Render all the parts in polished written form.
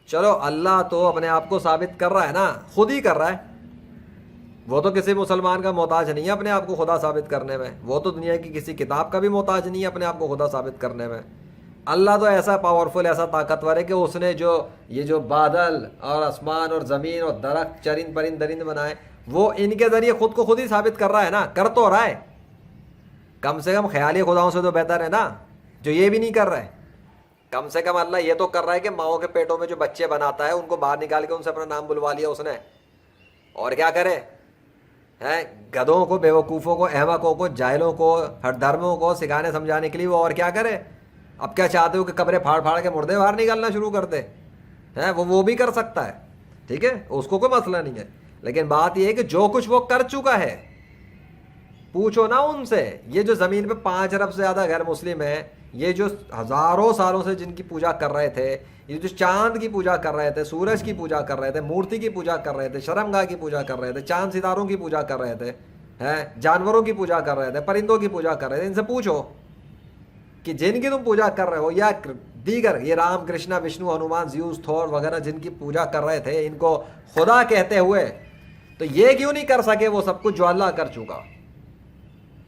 چلو اللہ تو اپنے آپ کو ثابت کر رہا ہے نا، خود ہی کر رہا ہے، وہ تو کسی مسلمان کا محتاج نہیں ہے اپنے آپ کو خدا ثابت کرنے میں، وہ تو دنیا کی کسی کتاب کا بھی محتاج نہیں ہے اپنے آپ کو خدا ثابت کرنے میں۔ اللہ تو ایسا پاورفل، ایسا طاقتور ہے کہ اس نے یہ جو بادل اور آسمان اور زمین اور درخت چرند پرند درند بنائے، وہ ان کے ذریعے خود کو خود ہی ثابت کر رہا ہے نا، کر تو رہا ہے۔ کم سے کم خیالی خداؤں سے تو بہتر ہے نا جو یہ بھی نہیں کر رہا ہے۔ کم سے کم اللہ یہ تو کر رہا ہے کہ ماؤں کے پیٹوں میں جو بچے بناتا ہے ان کو باہر نکال کے ان سے اپنا نام بلوا لیا اس نے، اور کیا کرے ہیں؟ گدھوں کو، بیوقوفوں کو، احمقوں کو، جاہلوں کو، ہر دھرموں کو سکھانے سمجھانے کے لیے وہ اور کیا کرے؟ اب کیا چاہتے ہو کہ قبریں پھاڑ پھاڑ کے مردے باہر نکالنا شروع کر دے ہیں؟ وہ بھی کر سکتا ہے، ٹھیک ہے، اس کو کوئی مسئلہ نہیں ہے، لیکن بات یہ ہے کہ جو کچھ وہ کر چکا ہے پوچھو نا ان سے۔ یہ جو زمین پہ 5 ارب سے زیادہ غیر مسلم ہیں، یہ جو ہزاروں سالوں سے جن کی پوجا کر رہے تھے، یہ جو چاند کی پوجا کر رہے تھے، سورج کی پوجا کر رہے تھے، مورتی کی پوجا کر رہے تھے، شرمگاہ کی پوجا کر رہے تھے، چاند ستاروں کی پوجا کر رہے تھے، ہیں جانوروں کی پوجا کر رہے تھے، پرندوں کی پوجا کر رہے تھے، ان سے پوچھو کہ جن کی تم پوجا کر رہے ہو یا دیگر یہ رام کرشنا وشنو ہنومان زیوس تھور وغیرہ جن کی پوجا کر رہے تھے، ان کو خدا کہتے ہوئے تو یہ کیوں نہیں کر سکے وہ سب کچھ جو اللہ کر چکا؟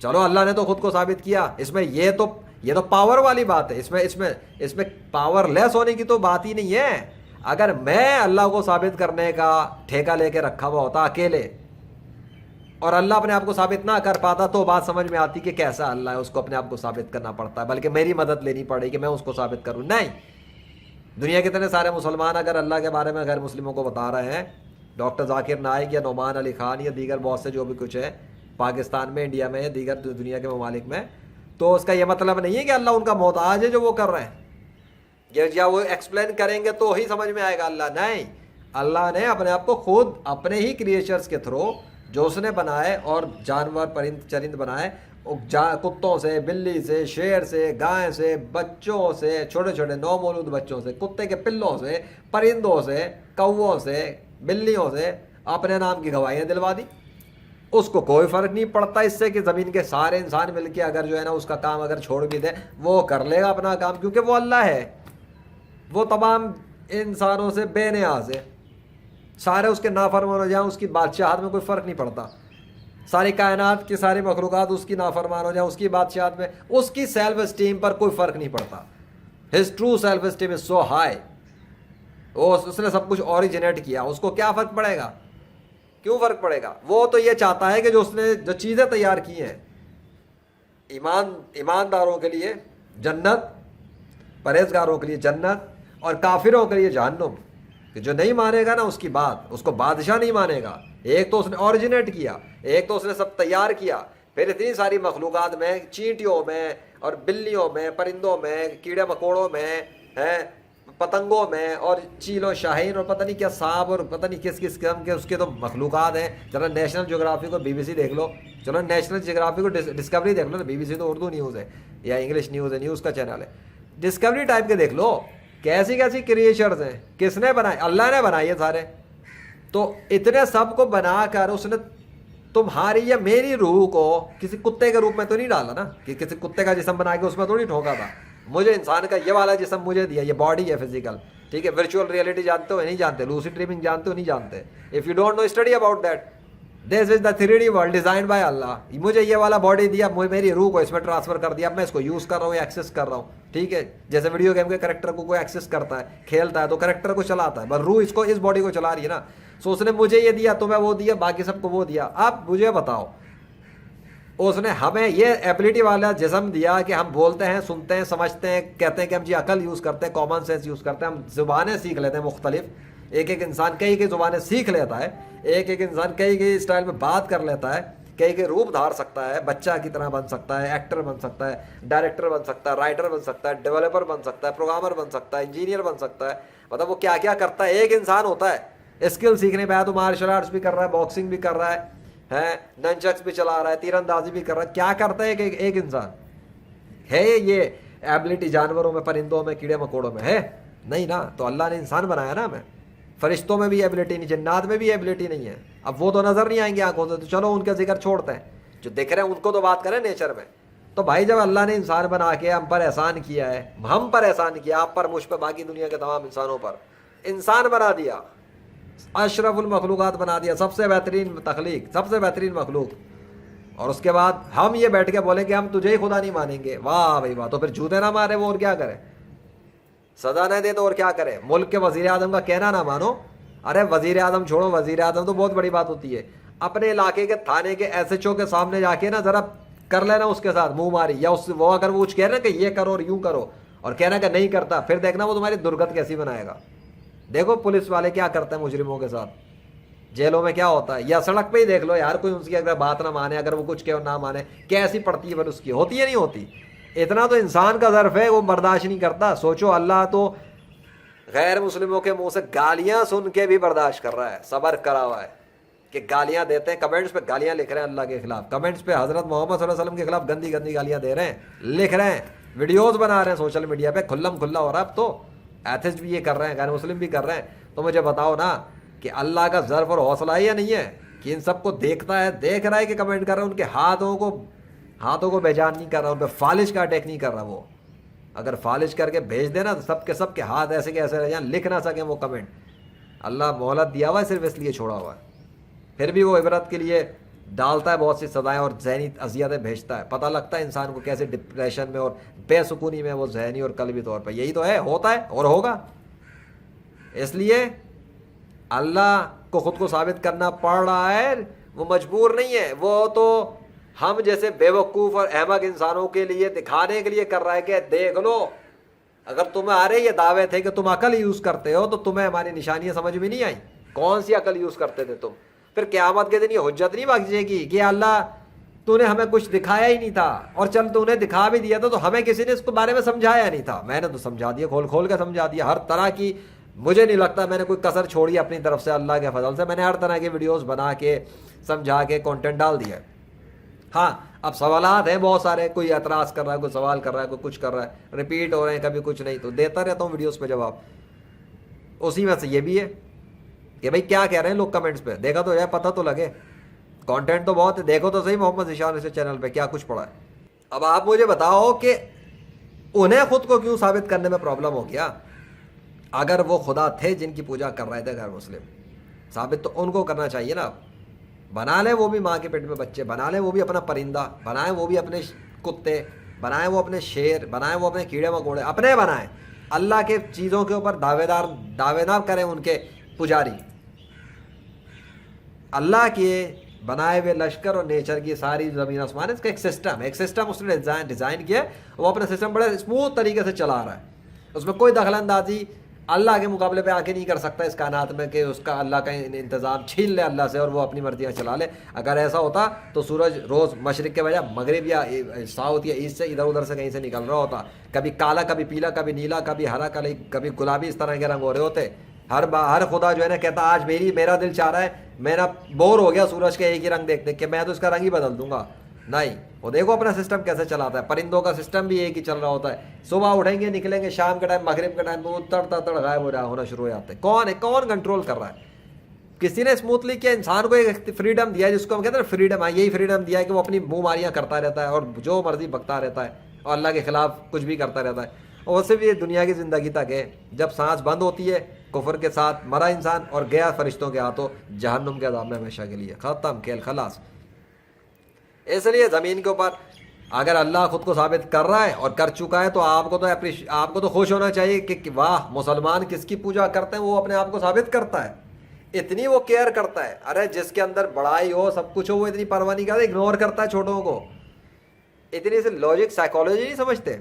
چلو اللہ نے تو خود کو ثابت کیا، اس میں یہ تو پاور والی بات ہے، اس میں پاور لیس ہونے کی تو بات ہی نہیں ہے۔ اگر میں اللہ کو ثابت کرنے کا ٹھیکہ لے کے رکھا ہوا ہوتا اکیلے اور اللہ اپنے آپ کو ثابت نہ کر پاتا تو بات سمجھ میں آتی کہ کیسا اللہ ہے، اس کو اپنے آپ کو ثابت کرنا پڑتا ہے، بلکہ میری مدد لینی پڑے کہ میں اس کو ثابت کروں۔ نہیں، دنیا کے اتنے سارے مسلمان اگر اللہ کے بارے میں غیر مسلموں کو بتا رہے ہیں، ڈاکٹر ذاکر نائک یا نعمان علی خان یا دیگر بہت سے جو بھی کچھ ہے پاکستان میں، انڈیا میں، دیگر دنیا کے ممالک میں، تو اس کا یہ مطلب نہیں ہے کہ اللہ ان کا محتاج ہے جو وہ کر رہے ہیں، یا وہ ایکسپلین کریں گے تو ہی سمجھ میں آئے گا اللہ۔ نہیں، اللہ نے اپنے آپ کو خود اپنے ہی کریچرز کے تھرو جو اس نے بنائے اور جانور پرند چرند بنائے، کتوں سے، بلی سے، شیر سے، گائے سے، بچوں سے، چھوٹے چھوٹے نو مولود بچوں سے، کتے کے پلوں سے، پرندوں سے، کووں سے، بلیوں سے اپنے نام کی گواہیاں دلوا دی۔ اس کو کوئی فرق نہیں پڑتا اس سے کہ زمین کے سارے انسان مل کے اگر جو ہے نا اس کا کام اگر چھوڑ بھی دے وہ کر لے گا اپنا کام، کیونکہ وہ اللہ ہے، وہ تمام انسانوں سے بے نیاز ہے، سارے اس کے نافرمان ہو جائیں اس کی بادشاہت میں کوئی فرق نہیں پڑتا، ساری کائنات کی ساری مخلوقات اس کی نافرمان ہو جائیں اس کی بادشاہت میں اس کی سیلف اسٹیم پر کوئی فرق نہیں پڑتا۔ His true self esteem is so high, اس نے سب کچھ اوریجنیٹ کیا، اس کو کیا فرق پڑے گا؟ کیوں فرق پڑے گا؟ وہ تو یہ چاہتا ہے کہ جو اس نے جو چیزیں تیار کی ہیں، ایمانداروں کے لیے جنت، پرہیزگاروں کے لیے جنت اور کافروں کے لیے جہنم، کہ جو نہیں مانے گا نا اس کی بات، اس کو بادشاہ نہیں مانے گا۔ ایک تو اس نے اوریجنیٹ کیا، ایک تو اس نے سب تیار کیا، پھر اتنی ساری مخلوقات میں، چینٹیوں میں اور بلیوں میں، پرندوں میں، کیڑے مکوڑوں میں، پتنگوں میں اور چیلوں شاہین اور پتہ نہیں کیا سانپ اور پتہ نہیں کس کس قسم کے اس کے تو مخلوقات ہیں۔ چلو نیشنل جغرافی کو BBC دیکھ لو، چلو نیشنل جغرافی کو ڈسکوری دیکھ لو نا، BBC تو اردو نیوز ہے یا انگلش نیوز ہے، نیوز کا چینل ہے، ڈسکوری ٹائپ کے دیکھ لو، کیسی کیسی کریشرز ہیں، کس نے بنائے؟ اللہ نے بنائے سارے۔ تو اتنے سب کو بنا کر اس نے تمہاری یا میری روح کو کسی کتے کے روپ میں تو نہیں ڈالا نا، کہ کسی کتے کا جسم بنا کے اس میں تھوڑی ٹھوکا تھا۔ مجھے انسان کا یہ والا جسم مجھے دیا، یہ باڈی ہے فزیکل، ٹھیک ہے۔ ورچوئل ریئلٹی جانتے ہو نہیں جانتے؟ لوسیڈ ڈریمنگ جانتے ہو نہیں جانتے؟ If you don't know study about that, this is the 3D world design by Allah. مجھے یہ والا باڈی دیا، میری روح کو اس میں ٹرانسفر کر دیا، اب میں اس کو یوز کر رہا ہوں یا ایکسیس کر رہا ہوں، ٹھیک ہے۔ جیسے ویڈیو گیم کے کریکٹر کو کوئی ایکسیس کرتا ہے، کھیلتا ہے تو کریکٹر کو چلاتا ہے، بس روح اس کو اس باڈی کو چلا رہی ہے نا۔ سو اس نے مجھے یہ دیا، تمہیں وہ دیا، باقی سب کو وہ دیا۔ اب مجھے بتاؤ، اس نے ہمیں یہ ایبلٹی والا جسم دیا کہ ہم بولتے ہیں، سنتے ہیں، سمجھتے ہیں، کہتے ہیں کہ ہم جی عقل یوز کرتے ہیں، کامن سینس یوز کرتے ہیں، ہم زبانیں سیکھ لیتے ہیں مختلف، ایک انسان کئی زبانیں سیکھ لیتا ہے، ایک انسان کئی اسٹائل میں بات کر لیتا ہے، کئی روپ دھار سکتا ہے، بچہ کی طرح بن سکتا ہے، ایکٹر بن سکتا ہے، ڈائریکٹر بن سکتا ہے، رائٹر بن سکتا ہے، ڈیولپر بن سکتا ہے، پروگرامر بن سکتا ہے، انجینئر بن سکتا ہے، مطلب وہ کیا کیا کرتا ہے، ایک انسان ہوتا ہے۔ اسکل سیکھنے پہ آیا تو مارشل آرٹس بھی کر رہا ہے، باکسنگ بھی کر رہا ہے، ننچکس بھی چلا رہا ہے، تیر اندازی بھی کر رہا ہے، کیا کرتا ہے ایک انسان ہے؟ یہ ایبلٹی جانوروں میں، پرندوں میں، کیڑے مکوڑوں میں ہے نہیں نا۔ تو اللہ نے انسان بنایا نا ہمیں، فرشتوں میں بھی ایبلٹی نہیں، جنات میں بھی ایبلٹی نہیں ہے۔ اب وہ تو نظر نہیں آئیں گے آنکھوں سے، تو چلو ان کا ذکر چھوڑتے ہیں، جو دکھ رہے ہیں ان کو تو بات کریں نیچر میں۔ تو بھائی جب اللہ نے انسان بنا کے ہم پر احسان کیا ہے، ہم پر احسان کیا، آپ پر، مجھ پہ، باقی دنیا کے تمام انسانوں پر، انسان بنا دیا، اشرف المخلوقات بنا دیا، سب سے بہترین تخلیق، سب سے بہترین مخلوق، اور اس کے بعد ہم یہ بیٹھ کے بولیں کہ ہم تجھے ہی خدا نہیں مانیں گے؟ واہ بھائی واہ، تو پھر جوتے نہ مارے وہ اور کیا کرے، سزا نہ دے تو اور کیا کرے؟ ملک کے وزیر اعظم کا کہنا نہ مانو؟ ارے وزیر اعظم چھوڑو، وزیر اعظم تو بہت بڑی بات ہوتی ہے، اپنے علاقے کے تھانے کے ایس ایچ او کے سامنے جا کے نا ذرا کر لینا اس کے ساتھ منہ ماری، یا اس وہ اگر وہ کچھ کہہ رہے کہ یہ کرو اور یوں کرو اور کہنا کہ نہیں کرتا، پھر دیکھنا وہ تمہاری درگت کیسی بنائے گا۔ دیکھو پولیس والے کیا کرتے ہیں مجرموں کے ساتھ، جیلوں میں کیا ہوتا ہے، یا سڑک پہ ہی دیکھ لو یار، کوئی ان کی اگر بات نہ مانے، اگر وہ کچھ کہ نہ مانے، کیسی پڑتی ہے پھر اس کی، ہوتی ہے نہیں ہوتی؟ اتنا تو انسان کا ظرف ہے، وہ برداشت نہیں کرتا۔ سوچو اللہ تو غیر مسلموں کے منہ سے گالیاں سن کے بھی برداشت کر رہا ہے، صبر کرا ہوا ہے کہ گالیاں دیتے ہیں، کمنٹس پہ گالیاں لکھ رہے ہیں اللہ کے خلاف، کمنٹس پہ حضرت محمد صلی اللہ علیہ وسلم کے خلاف گندی گندی گالیاں دے رہے ہیں، لکھ رہے ہیں، ویڈیوز بنا رہے ہیں سوشل میڈیا پہ، کھلم کھلا ہو رہا ہے اب تو، ایتھسٹ بھی یہ کر رہے ہیں، غیر مسلم بھی کر رہے ہیں۔ تو مجھے بتاؤ نا کہ اللہ کا ظرف اور حوصلہ ہے یا نہیں ہے کہ ان سب کو دیکھتا ہے، دیکھ رہا ہے کہ کمنٹ کر رہا ہے، ان کے ہاتھوں کو بے جان نہیں کر رہا، ان پہ فالش کا اٹیک نہیں کر رہا۔ وہ اگر فالش کر کے بھیج دینا تو سب کے ہاتھ ایسے کے ایسے رہ جائیں، لکھ نہ سکیں وہ کمنٹ۔ اللہ مہلت دیا ہوا ہے، صرف اس لیے چھوڑا ہوا ہے، پھر بھی وہ عبرت کے لیے ڈالتا ہے بہت سی سزائیں اور ذہنی اذیتیں بھیجتا ہے، پتہ لگتا ہے انسان کو کیسے ڈپریشن میں اور بے سکونی میں وہ ذہنی اور قلبی طور پہ، یہی تو ہے، ہوتا ہے اور ہوگا۔ اس لیے اللہ کو خود کو ثابت کرنا پڑ رہا ہے، وہ مجبور نہیں ہے، وہ تو ہم جیسے بے وقوف اور احمق انسانوں کے لیے دکھانے کے لیے کر رہا ہے کہ دیکھ لو، اگر تمہیں آ رہے یہ دعوے تھے کہ تم عقل یوز کرتے ہو تو تمہیں ہماری نشانیاں سمجھ میں نہیں آئیں، کون سی عقل یوز کرتے تھے تم؟ پھر قیامت کے دن یہ حجت نہیں بخشے گی کہ اللہ تو نے ہمیں کچھ دکھایا ہی نہیں تھا، اور چل تو نے دکھا بھی دیا تھا تو ہمیں کسی نے اس کے بارے میں سمجھایا نہیں تھا، میں نے تو سمجھا دیا، کھول کھول کے سمجھا دیا، ہر طرح کی، مجھے نہیں لگتا میں نے کوئی کسر چھوڑی اپنی طرف سے، اللہ کے فضل سے میں نے ہر طرح کی ویڈیوز بنا کے سمجھا کے کنٹینٹ ڈال دیا ہے۔ ہاں اب سوالات ہیں بہت سارے، کوئی اعتراض کر رہا ہے، کوئی سوال کر رہا ہے، کوئی کچھ کر رہا ہے، ریپیٹ ہو رہے ہیں، کبھی کچھ نہیں، تو دیتا رہتا ہوں ویڈیوز پہ جواب۔ اسی میں سے یہ بھی ہے کہ بھائی کیا کہہ رہے ہیں لوگ کمنٹس پہ، دیکھا تو ہے، پتہ تو لگے، کانٹینٹ تو بہت ہے، دیکھو تو صحیح محمد ذیشان سے چینل پہ کیا کچھ پڑا ہے۔ اب آپ مجھے بتاؤ کہ انہیں خود کو کیوں ثابت کرنے میں پرابلم ہو گیا؟ اگر وہ خدا تھے جن کی پوجا کر رہے تھے غیر مسلم، ثابت تو ان کو کرنا چاہیے نا۔ بنا لیں وہ بھی ماں کے پیٹ میں بچے، بنا لیں وہ بھی اپنا پرندہ، بنائیں وہ بھی اپنے کتے، بنائیں وہ اپنے شیر، بنائیں وہ اپنے کیڑے مکوڑے، اپنے بنائیں، اللہ کے چیزوں کے اوپر دعوے نہ کریں ان کے پجاری۔ اللہ کے بنائے ہوئے لشکر اور نیچر کی ساری زمین آسمان، اس کا ایک سسٹم اس نے ڈیزائن کیا، وہ اپنا سسٹم بڑے اسموتھ طریقے سے چلا رہا ہے، اس میں کوئی دخل اندازی اللہ کے مقابلے پہ آ کے نہیں کر سکتا اس کائنات میں کہ اس کا اللہ کا انتظام چھین لے اللہ سے اور وہ اپنی مرضیاں چلا لے۔ اگر ایسا ہوتا تو سورج روز مشرق کے بجائے مغرب یا ساؤتھ یا ایسٹ سے ادھر ادھر سے کہیں سے نکل رہا ہوتا، کبھی کالا کبھی پیلا کبھی نیلا کبھی ہرا کبھی گلابی، اس طرح کے رنگ ہو رہے ہوتے۔ ہر خدا جو ہے نا کہتا آج میرا دل چاہ رہا ہے، میرا بور ہو گیا سورج کے ایک ہی رنگ دیکھ دیکھ کے، میں تو اس کا رنگ ہی بدل دوں گا۔ نہیں، وہ دیکھو اپنا سسٹم کیسے چلاتا ہے، پرندوں کا سسٹم بھی ایک ہی چل رہا ہوتا ہے، صبح اٹھیں گے نکلیں گے، شام کے ٹائم مغرب کے ٹائم وہ تڑ غائب ہونا شروع ہو جاتے ہیں۔ کون کنٹرول کر رہا ہے؟ کسی نے اسموتھلی کیا، انسان کو ایک فریڈم دیا ہے جس کو ہم کہتے ہیں فریڈم، یہی فریڈم دیا ہے کہ وہ اپنی منہ ماریاں کرتا رہتا ہے اور جو مرضی بکتا رہتا ہے اور اللہ کے خلاف کچھ بھی کرتا رہتا ہے، اور صرف یہ دنیا کی زندگی تک ہے، جب سانس بند ہوتی ہے کفر کے ساتھ مرا انسان اور گیا فرشتوں کے ہاتھوں جہنم کے عذاب میں ہمیشہ کے لیے، ختم کھیل خلاص۔ اس لیے زمین کے اوپر اگر اللہ خود کو ثابت کر رہا ہے اور کر چکا ہے تو آپ کو تو خوش ہونا چاہیے کہ واہ مسلمان کس کی پوجا کرتے ہیں، وہ اپنے آپ کو ثابت کرتا ہے، اتنی وہ کیئر کرتا ہے۔ ارے جس کے اندر بڑائی ہو سب کچھ ہو وہ اتنی پرواہ نہیں کرتا، اگنور کرتا ہے چھوٹوں کو، اتنی سے لاجک سائیکالوجی نہیں سمجھتے۔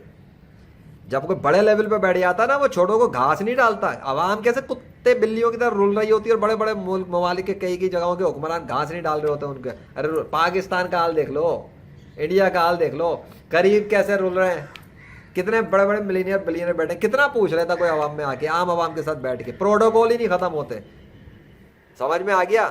جب کوئی بڑے لیول پہ بیٹھ جاتا ہے نا، وہ چھوٹوں کو گھاس نہیں ڈالتا ہے، عوام کیسے کتے بلیوں کی طرح رول رہی ہوتی ہے، اور بڑے بڑے ممالک کے کئی جگہوں کے حکمران گھاس نہیں ڈال رہے ہوتے ان کے۔ ارے پاکستان کا حال دیکھ لو، انڈیا کا حال دیکھ لو، قریب کیسے رول رہے ہیں، کتنے بڑے بڑے بلینئر بیٹھے، کتنا پوچھ رہا تھا کوئی عوام میں آ کے، عام عوام کے ساتھ بیٹھ کے، پروٹوکول ہی نہیں ختم ہوتے۔ سمجھ میں آ گیا؟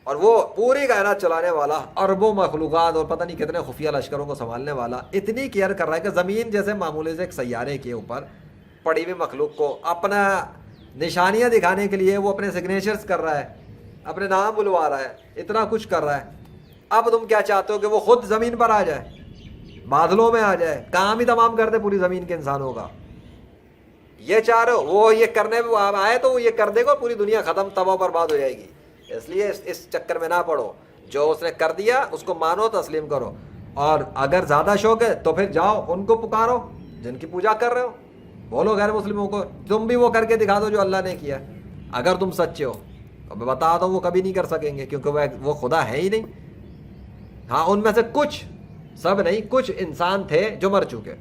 اور وہ پوری کائنات چلانے والا، اربوں مخلوقات اور پتہ نہیں کتنے خفیہ لشکروں کو سنبھالنے والا، اتنی کیئر کر رہا ہے کہ زمین جیسے معمولی سے ایک سیارے کے اوپر پڑی ہوئی مخلوق کو اپنا نشانیاں دکھانے کے لیے وہ اپنے سگنیچرز کر رہا ہے، اپنے نام بلوا رہا ہے، اتنا کچھ کر رہا ہے۔ اب تم کیا چاہتے ہو کہ وہ خود زمین پر آ جائے، بادلوں میں آ جائے، کام ہی تمام کر دے پوری زمین کے انسانوں کا؟ یہ چاہ رہے ہو وہ یہ کرنے میں آئے تو وہ یہ کر دے گا، پوری دنیا ختم تباہ برباد ہو جائے گی. اس لیے اس چکر میں نہ پڑو. جو اس نے کر دیا اس کو مانو، تسلیم کرو. اور اگر زیادہ شوق ہے تو پھر جاؤ ان کو پکارو جن کی پوجا کر رہے ہو، بولو غیر مسلموں کو تم بھی وہ کر کے دکھا دو جو اللہ نے کیا، اگر تم سچے ہو. اب بتا دو وہ کبھی نہیں کر سکیں گے کیونکہ وہ خدا ہے ہی نہیں. ہاں ان میں سے کچھ، سب نہیں، کچھ انسان تھے جو مر چکے،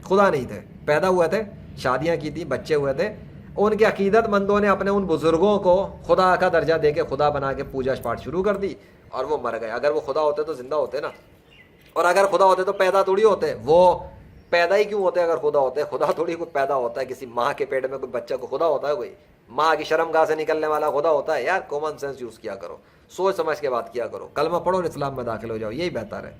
خدا نہیں تھے، پیدا ہوئے تھے، شادیاں کی تھی، بچے ہوئے تھے. ان کے عقیدت مندوں نے اپنے ان بزرگوں کو خدا کا درجہ دے کے خدا بنا کے پوجا پاٹ شروع کر دی اور وہ مر گئے. اگر وہ خدا ہوتے تو زندہ ہوتے نا، اور اگر خدا ہوتے تو پیدا تھوڑی ہوتے. وہ پیدا ہی کیوں ہوتے اگر خدا ہوتے؟ خدا تھوڑی کوئی پیدا ہوتا ہے، کسی ماں کے پیٹ میں کوئی بچہ کو خدا ہوتا ہے؟ کوئی ماں کی شرم گاہ سے نکلنے والا خدا ہوتا ہے؟ یار کامن سینس یوز کیا کرو، سوچ سمجھ کے بات کیا کرو، کلمہ پڑھو اور اسلام میں داخل ہو جاؤ، یہی بہتر ہے.